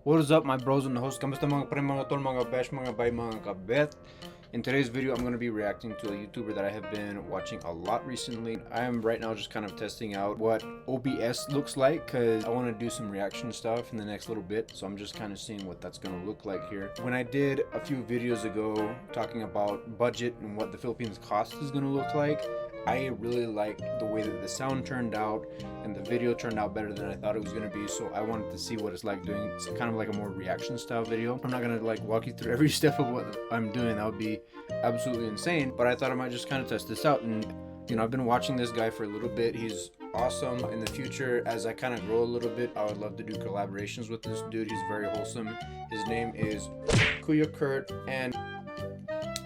What is up, my bros and the host? Kamusta mga pre, mga tol, mga besh, mga bay, mga kabet? In today's video, I'm going to be reacting to a YouTuber that I have been watching a lot recently. I am right now just kind of testing out what OBS looks like because I want to do some reaction stuff in the next little bit. So I'm just kind of seeing what that's going to look like here. When I did a few videos ago talking about budget and what the Philippines cost is going to look like, I really liked the way that the sound turned out and the video turned out better than I thought it was going to be, so I wanted to see what it's like doing kind of like a more reaction style video. I'm not going to like walk you through every step of what I'm doing, that would be absolutely insane, but I thought I might just kind of test this out. And you know, I've been watching this guy for a little bit. He's awesome. In the future, as I kind of grow a little bit, I would love to do collaborations with this dude. He's very wholesome. His name is Kuya Kurt, and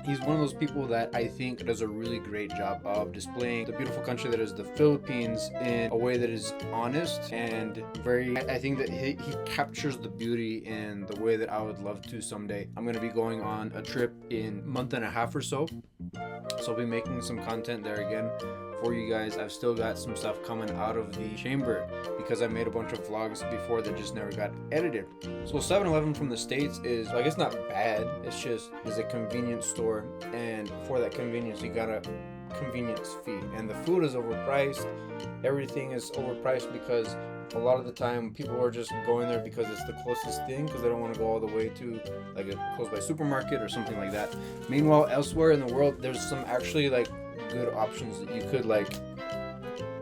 he's one of those people that I think does a really great job of displaying the beautiful country that is the Philippines in a way that is honest and very, I think that he captures the beauty in the way that I would love to someday. I'm going to be going on a trip in a month and a half or so. So I'll be making some content there again for you guys. I've still got some stuff coming out of the chamber because I made a bunch of vlogs before that just never got edited. So 7-Eleven from the States is, I guess, not bad. It's just is a convenience store, and for that convenience you got a convenience fee, and the food is overpriced. Everything is overpriced because a lot of the time people are just going there because it's the closest thing, because they don't want to go all the way to like a close by supermarket or something like that. Meanwhile, elsewhere in the world there's some actually like good options that you could like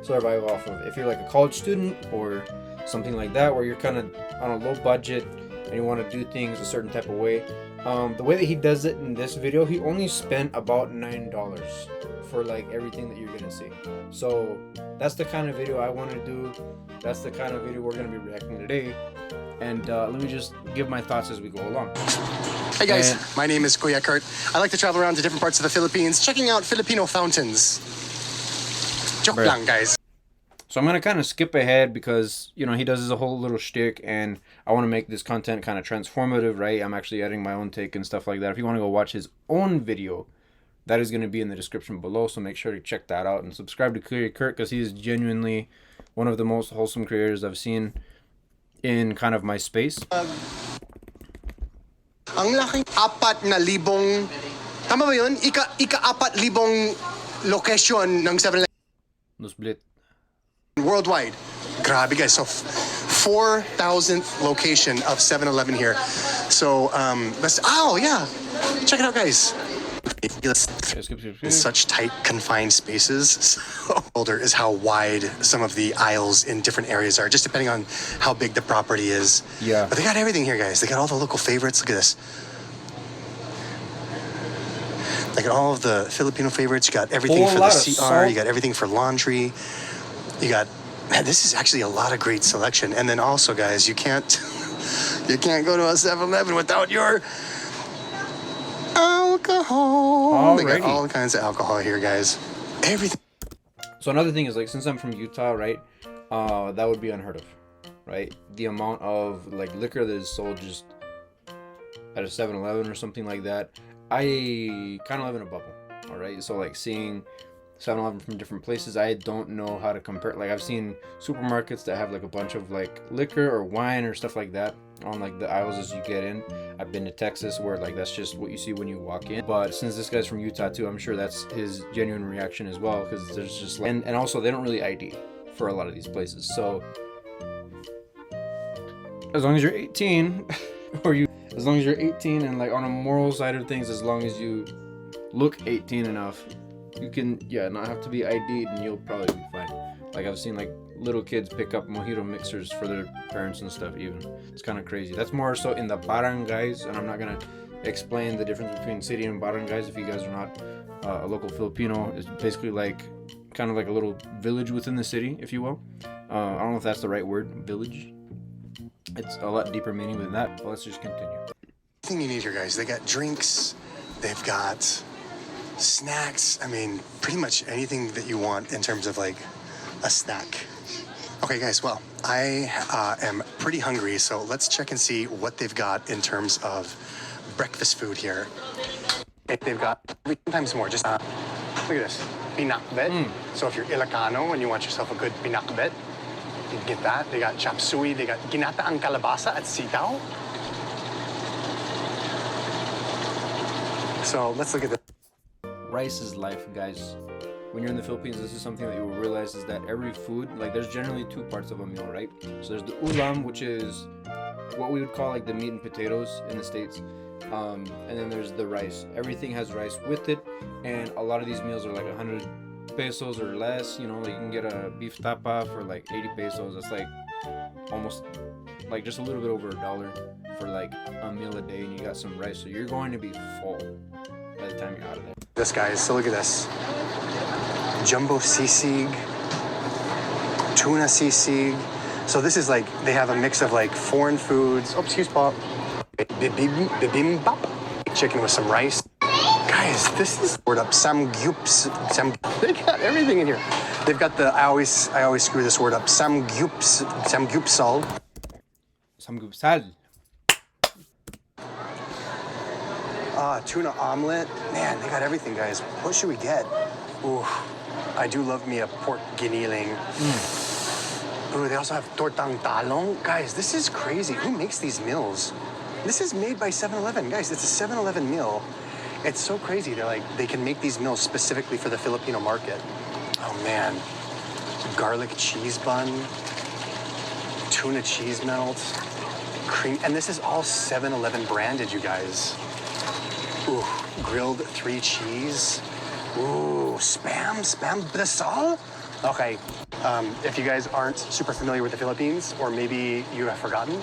survive off of if you're like a college student or something like that, where you're kind of on a low budget and you want to do things a certain type of way. The way that he does it in this video, he only spent about $9 for like everything that you're gonna see. So that's the kind of video I want to do. That's the kind of video we're gonna be reacting today. And let me just give my thoughts as we go along. Hey guys, my name is Kuya Kurt. I like to travel around to different parts of the Philippines, checking out Filipino fountains. Joke lang, guys. So I'm gonna kind of skip ahead because, you know, he does his whole little shtick, and I want to make this content kind of transformative, right? I'm actually adding my own take and stuff like that. If you want to go watch his own video, that is going to be in the description below, so make sure to check that out and subscribe to Kuya Kurt because he is genuinely one of the most wholesome creators I've seen in kind of my space. Ang laking 4,000, tama ba yun? Ika-4,000 location ng 7-Eleven No split. worldwide. Grabe guys, so 4,000th location of 7-Eleven here. So, oh yeah, check it out guys. In such tight, confined spaces. So older is how wide some of the aisles in different areas are, just depending on how big the property is. Yeah. But they got everything here, guys. They got all the local favorites. Look at this. They got all of the Filipino favorites. You got everything for the CR. You got everything for laundry. You got. Man, this is actually a lot of great selection. And then also, guys, you can't go to a 7-Eleven without your alcohol. They got all kinds of alcohol here, guys. Everything. So another thing is, like, since I'm from Utah, right, that would be unheard of, right? The amount of like liquor that is sold just at a 7-Eleven or something like that. I kind of live in a bubble, all right? So like seeing 7-Eleven from different places, I don't know how to compare. Like, I've seen supermarkets that have like a bunch of like liquor or wine or stuff like that on like the aisles as you get in. I've been to Texas where like that's just what you see when you walk in. But since this guy's from Utah too, I'm sure that's his genuine reaction as well, because there's just like, and also they don't really ID for a lot of these places. So as long as you're 18 as long as you're 18 and like on a moral side of things, as long as you look 18 enough, you can, yeah, not have to be ID'd and you'll probably be fine. Like, I've seen like little kids pick up mojito mixers for their parents and stuff even. It's kind of crazy. That's more so in the barangays, and I'm not gonna explain the difference between city and barangays if you guys are not a local Filipino. It's basically like kind of like a little village within the city, if you will. I don't know if that's the right word, village. It's a lot deeper meaning than that, but let's just continue. Everything you need here, guys. They got drinks. They've got snacks. I mean, pretty much anything that you want in terms of like a snack. Okay, guys, well, I am pretty hungry, so let's check and see what they've got in terms of breakfast food here. They've got 3 times more. Just look at this, pinakbet. So if you're Ilocano and you want yourself a good pinakbet, you can get that. They got chop suey. They got ginataang kalabasa at sitaw. So let's look at this. Rice is life, guys. When you're in the Philippines, this is something that you will realize is that every food, like there's generally two parts of a meal, right? So there's the ulam, which is what we would call like the meat and potatoes in the States. And then there's the rice. Everything has rice with it, and a lot of these meals are like 100 pesos or less. You know, like you can get a beef tapa for like 80 pesos. That's like almost like just a little bit over $1 for like a meal a day, and you got some rice, so you're going to be full by the time you're out of there. This, guys, so look at this. Jumbo sisig, tuna sisig. So this is like, they have a mix of like foreign foods. Oh, excuse Pop. Bibimbap. Chicken with some rice. Guys, this is word up. Samgyups. They got everything in here. They've got the, I always screw this word up. Samgyupsal. Samgyeopsal. Tuna omelet. Man, they got everything, guys. What should we get? Ooh, I do love me a pork giniling. Ooh, they also have tortang talong. Guys, this is crazy. Who makes these meals? This is made by 7-Eleven. Guys, it's a 7-Eleven meal. It's so crazy. They're like, they can make these meals specifically for the Filipino market. Oh, man. Garlic cheese bun. Tuna cheese melt. Cream. And this is all 7-Eleven branded, you guys. Ooh, grilled 3 cheese. Ooh, spam brasal. Okay, if you guys aren't super familiar with the Philippines, or maybe you have forgotten,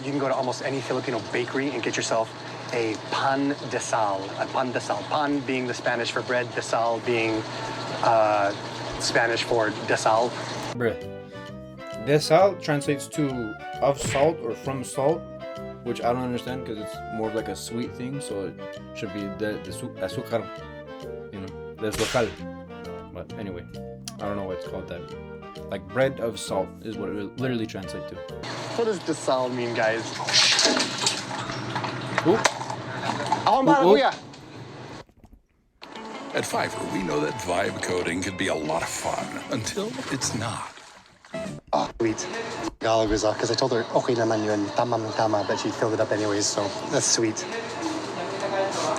you can go to almost any Filipino bakery and get yourself a pan de sal. A pan de sal. Pan being the Spanish for bread, de sal being Spanish for desal. Bruh. Desal translates to of salt or from salt, which I don't understand because it's more of like a sweet thing, so it should be the azúcar, you know, deslocal. But anyway, I don't know why it's called that. Like bread of salt is what it literally translates to. What does desal mean, guys? Ooh. Kuya. At Fiverr, we know that vibe coding can be a lot of fun until it's not. Oh, sweet. Tagalog was off because I told her, okay naman yun, tama, but she filled it up anyways, so that's sweet.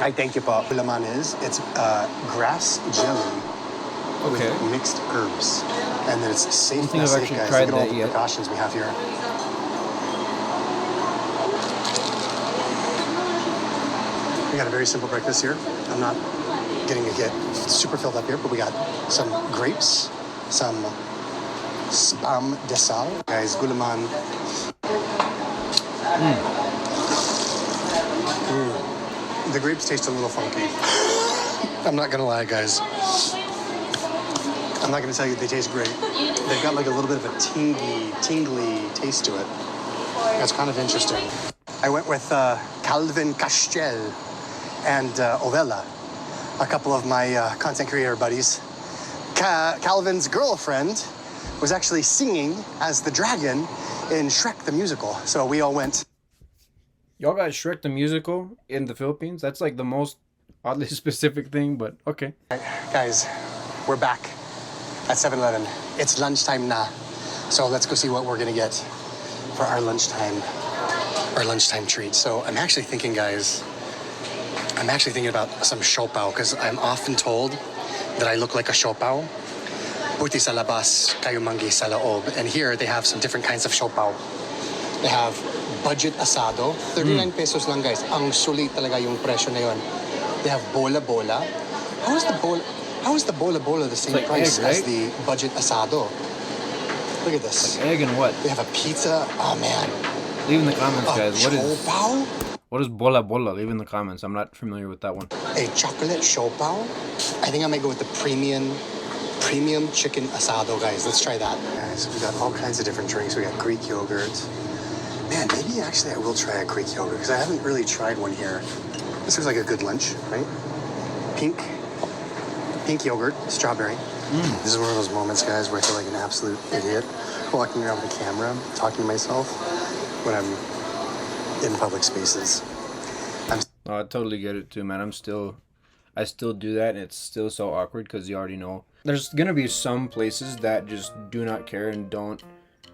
I thank you po. Laman is, it's grass jelly with mixed herbs. And then it's safe. I don't think I've actually guys. tried Look at all that the yet. precautions we have here. We got a very simple breakfast here. I'm not getting to get super filled up here, but we got some grapes, some spam de sal, guys, gulaman. The grapes taste a little funky. I'm not gonna lie, guys. I'm not gonna tell you they taste great. They've got like a little bit of a tingly taste to it. That's kind of interesting. I went with Calvin Castel and Ovella, a couple of my content creator buddies. Calvin's girlfriend was actually singing as the dragon in Shrek the Musical. So we all went. Y'all got Shrek the Musical in the Philippines? That's like the most oddly specific thing, but okay. Guys, we're back at 7-Eleven. It's lunchtime na. So let's go see what we're gonna get for our lunchtime treat. So I'm actually thinking, guys, about some siopao because I'm often told that I look like a siopao. Puti sa labas, kayo manggi sa loob. And here they have some different kinds of siopao. They have budget asado, 39 pesos lang, guys. Ang sulit talaga yung presyo na yun. They have bola-bola. How is the bola-bola the same like price egg, right? as the budget asado? Look at this. Like egg and what? They have a pizza. Oh, man. Leave in the comments, guys. Siopao? What is bola bola? Leave in the comments. I'm not familiar with that one. A chocolate siopao? I think I might go with the premium chicken asado, guys. Let's try that. Guys, we got all kinds of different drinks. We got Greek yogurt. Man, maybe actually I will try a Greek yogurt because I haven't really tried one here. This looks like a good lunch, right? Pink yogurt, strawberry. This is one of those moments, guys, where I feel like an absolute idiot walking around with a camera, talking to myself when I'm in public spaces. Oh, I totally get it too, man. I still do that, and it's still so awkward because you already know. There's gonna be some places that just do not care and don't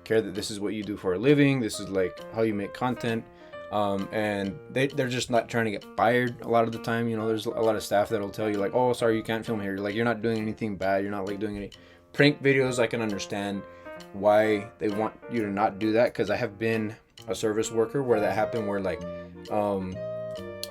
care that this is what you do for a living. This is like how you make content. and they're just not trying to get fired a lot of the time. You know, there's a lot of staff that'll tell you like, oh, sorry, you can't film here. Like, you're not doing anything bad. You're not like doing any prank videos. I can understand why they want you to not do that, because I have been a service worker where that happened, where like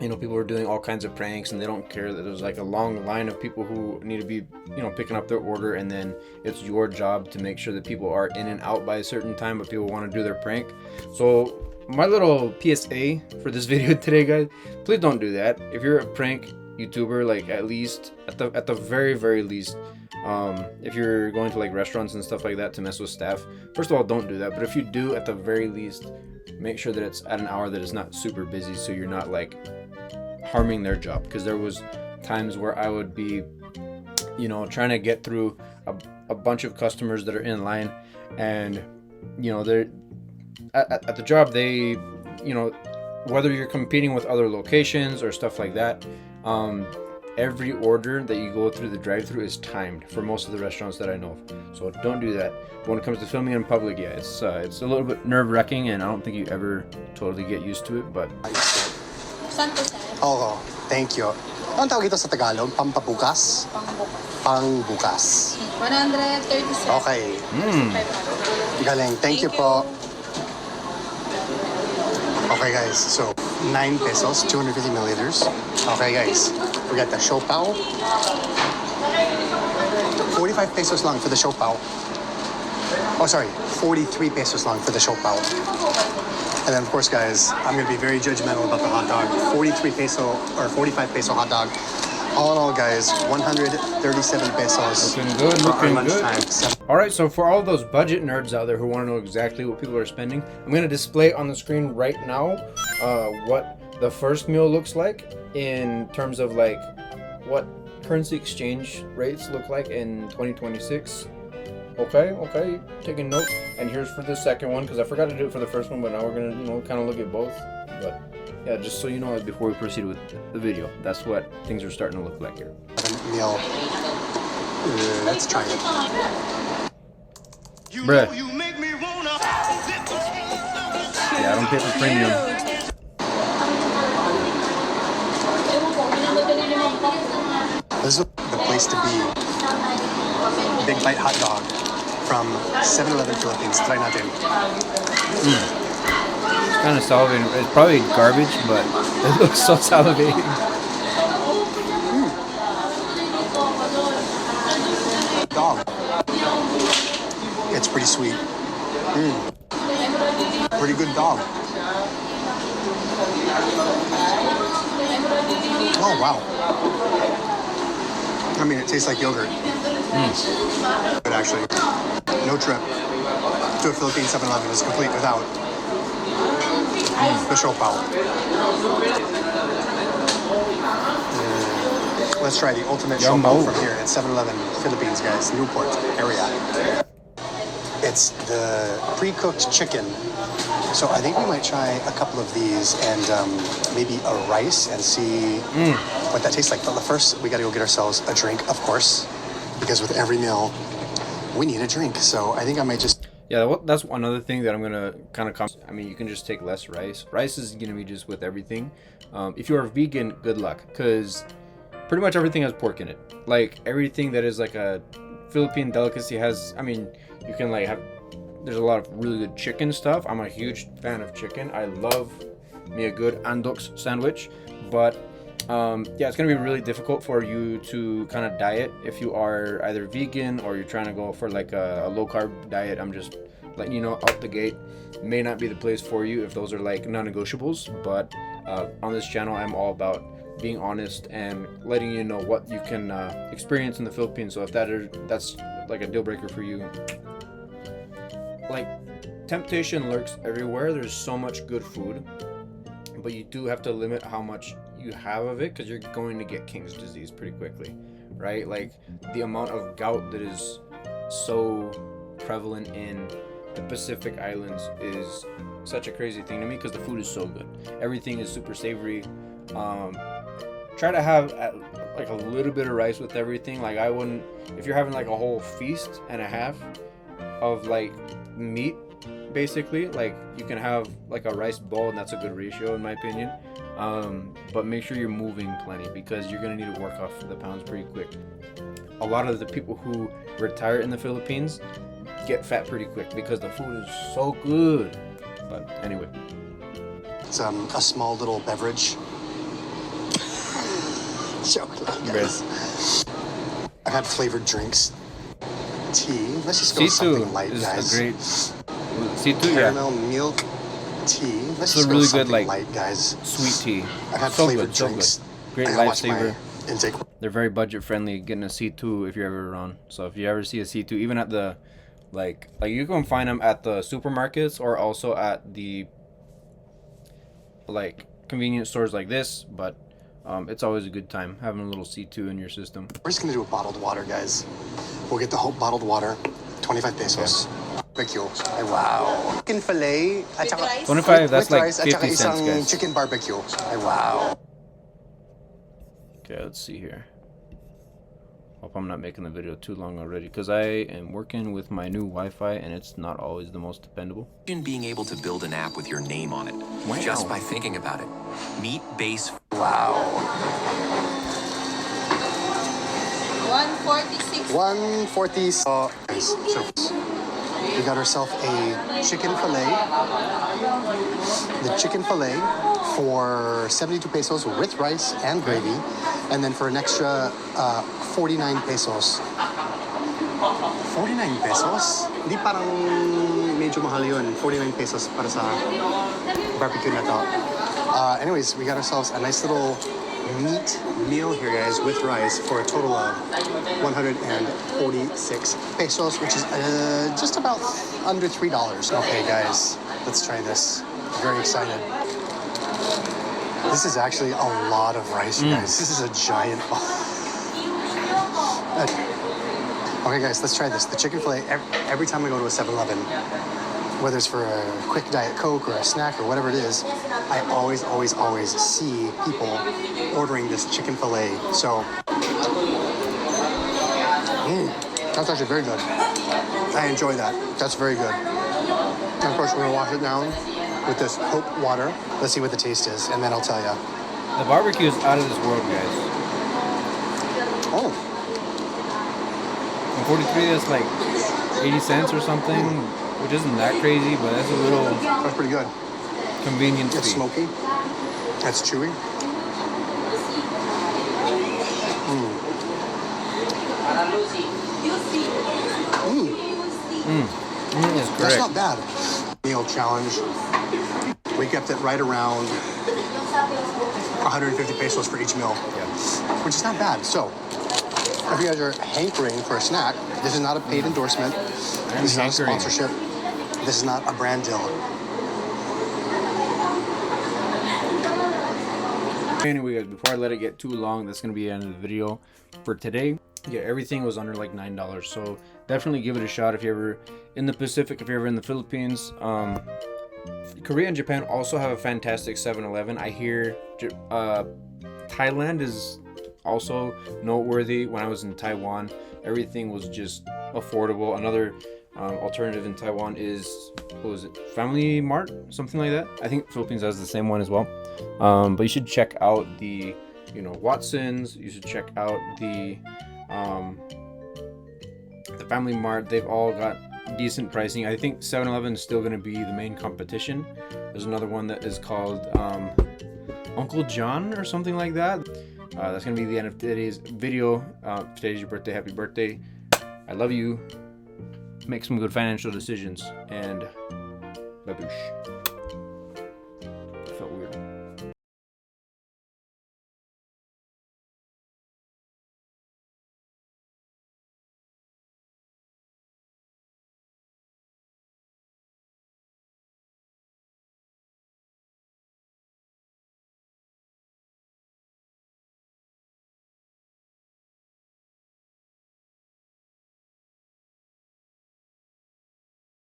you know, people were doing all kinds of pranks and they don't care that there's like a long line of people who need to be, you know, picking up their order, and then it's your job to make sure that people are in and out by a certain time, but people want to do their prank. So my little PSA for this video today, guys, please don't do that. If you're a prank YouTuber, like at the very least, if you're going to like restaurants and stuff like that to mess with staff, first of all, don't do that. But if you do, at the very least, make sure that it's at an hour that is not super busy, so you're not like harming their job. Because there was times where I would be, you know, trying to get through a bunch of customers that are in line, and you know, they're at the job, they, you know, whether you're competing with other locations or stuff like that, every order that you go through the drive-thru is timed for most of the restaurants that I know of. So don't do that. But when it comes to filming in public, yeah, it's a little bit nerve-wracking, and I don't think you ever totally get used to it. But Saan po, sir? Oo, thank you. Anong tawag ito sa Tagalog? Pampabukas? Pangbukas. 136. Okay. Galing. Thank you po. Okay guys, so 9 pesos, 250 milliliters. Okay guys, we got the show pao. 45 pesos lang for the show pao. Oh sorry, 43 pesos lang for the show pao. And then of course guys, I'm gonna be very judgmental about the hot dog. 43 peso or 45 peso hot dog. All in all guys, 137 pesos. looking good, for our looking good. lunchtime. All right, so for all those budget nerds out there who want to know exactly what people are spending, I'm going to display on the screen right now what the first meal looks like in terms of like what currency exchange rates look like in 2026. Okay, taking notes. And here's for the second one, because I forgot to do it for the first one, but now we're going to, you know, kind of look at both. But yeah, just so you know, before we proceed with the video, that's what things are starting to look like here. Meal. Let's try it. Bruh. Yeah, I don't pay for premium. This is the place to be. Big Bite hot dog from 7-Eleven Philippines. Try natin. It's kind of salivating. It's probably garbage, but it looks so salivating. Dog. It's pretty sweet. Pretty good dog. Oh wow. I mean, it tastes like yogurt. But actually, no trip to a Philippine 7-Eleven is complete without the show pao. Let's try the ultimate show pao from here at 7-Eleven Philippines, guys, Newport area. It's the pre-cooked chicken. So I think we might try a couple of these and maybe a rice and see what that tastes like. But first, we got to go get ourselves a drink, of course, because with every meal, we need a drink. So I think I might just... Yeah, that's another thing that I'm gonna kind of I mean, you can just take less rice. Rice is gonna be just with everything. If you are vegan, good luck, because pretty much everything has pork in it. Like everything that is like a Philippine delicacy has. I mean, you can like have. There's a lot of really good chicken stuff. I'm a huge fan of chicken. I love me a good andox sandwich, but yeah, it's gonna be really difficult for you to kind of diet if you are either vegan or you're trying to go for like a low carb diet. I'm just letting you know out the gate, may not be the place for you if those are like non-negotiables. But on this channel, I'm all about being honest and letting you know what you can experience in the Philippines. So if that's like a deal breaker for you, like temptation lurks everywhere. There's so much good food, but you do have to limit how much you have of it, because you're going to get King's disease pretty quickly, right? Like the amount of gout that is so prevalent in the Pacific Islands is such a crazy thing to me, because the food is so good. Everything is super savory. Try to have like a little bit of rice with everything. Like I wouldn't, if you're having like a whole feast and a half of like meat, basically. Like you can have like a rice bowl, and that's a good ratio in my opinion. But make sure you're moving plenty because you're gonna need to work off the pounds pretty quick. A lot of the people who retire in the Philippines get fat pretty quick because the food is so good. But anyway, It's a small little beverage. Joke lang, guys. I've had flavored drinks. Tea. Let's just go with something light, is guys. a great C2, Caramel milk tea. Let's It's just a go really with good, something like, light, guys. sweet tea. I've had So flavored good, so drinks. good. Great I gotta watch lifesaver. my intake. They're very budget friendly. Getting a C2 if you're ever around. So if you ever see a C2, even at the like you can find them at the supermarkets or also at the like convenience stores like this. But it's always a good time having a little C2 in your system. We're just gonna do a bottled water, guys. We'll get the whole bottled water, 25 pesos. Barbecue. Ay, wow. Chicken fillet. At saka, 25. That's with like rice, at 50 saka cents, isang guys. chicken barbecue. Ay, wow. Okay, let's see here. Hope I'm not making the video too long already because I am working with my new Wi-Fi and it's not always the most dependable. Imagine being able to build an app with your name on it, Wow. just by thinking about it. Meet Base. Wow. 146. 140. So we got ourselves a chicken fillet. The chicken fillet for 72 pesos with rice and gravy. And then for an extra 49 pesos. 49 pesos? Di parang medyo mahal yun. 49 pesos para sa barbecue na to. Anyways, we got ourselves a nice little meat meal here, guys, with rice for a total of 146 pesos, which is just about under $3. Okay, guys, let's try this. Very excited. This is actually a lot of rice, you guys. This is a giant. Okay, guys, let's try this. The chicken fillet. Every time I go to a 7-Eleven, whether it's for a quick Diet Coke or a snack or whatever it is, I always see people ordering this chicken fillet. So, that's actually very good. I enjoy that. That's very good. And of course, we're gonna wash it down with this Hope water. Let's see what the taste is, and then I'll tell you. The barbecue is out of this world, guys. Oh, And 43, that's like 80 cents or something, which isn't that crazy, but that's a little that's pretty good. convenience It's fee. smoky. It's chewy. That's That's correct. not bad. Meal challenge. We kept it right around 150 pesos for each meal, which is not bad. So, if you guys are hankering for a snack, this is not a paid endorsement. This is not a hankering. sponsorship. This is not a brand deal. Anyway, guys, before I let it get too long, that's going to be the end of the video for today. Yeah, everything was under like $9, so definitely give it a shot if you're ever in the Pacific, if you're ever in the Philippines. Korea and Japan also have a fantastic 7-Eleven. I hear Thailand is also noteworthy. When I was in Taiwan, everything was just affordable. Another alternative in Taiwan is, what was it, Family Mart, something like that. I think Philippines has the same one as well. But you should check out the, Watsons. You should check out the Family Mart. They've all got decent pricing. I think 7-Eleven is still going to be the main competition. There's another one that is called Uncle John or something like that. That's going to be the end of today's video. Today's your birthday. Happy birthday. I love you. Make some good financial decisions. And baboosh.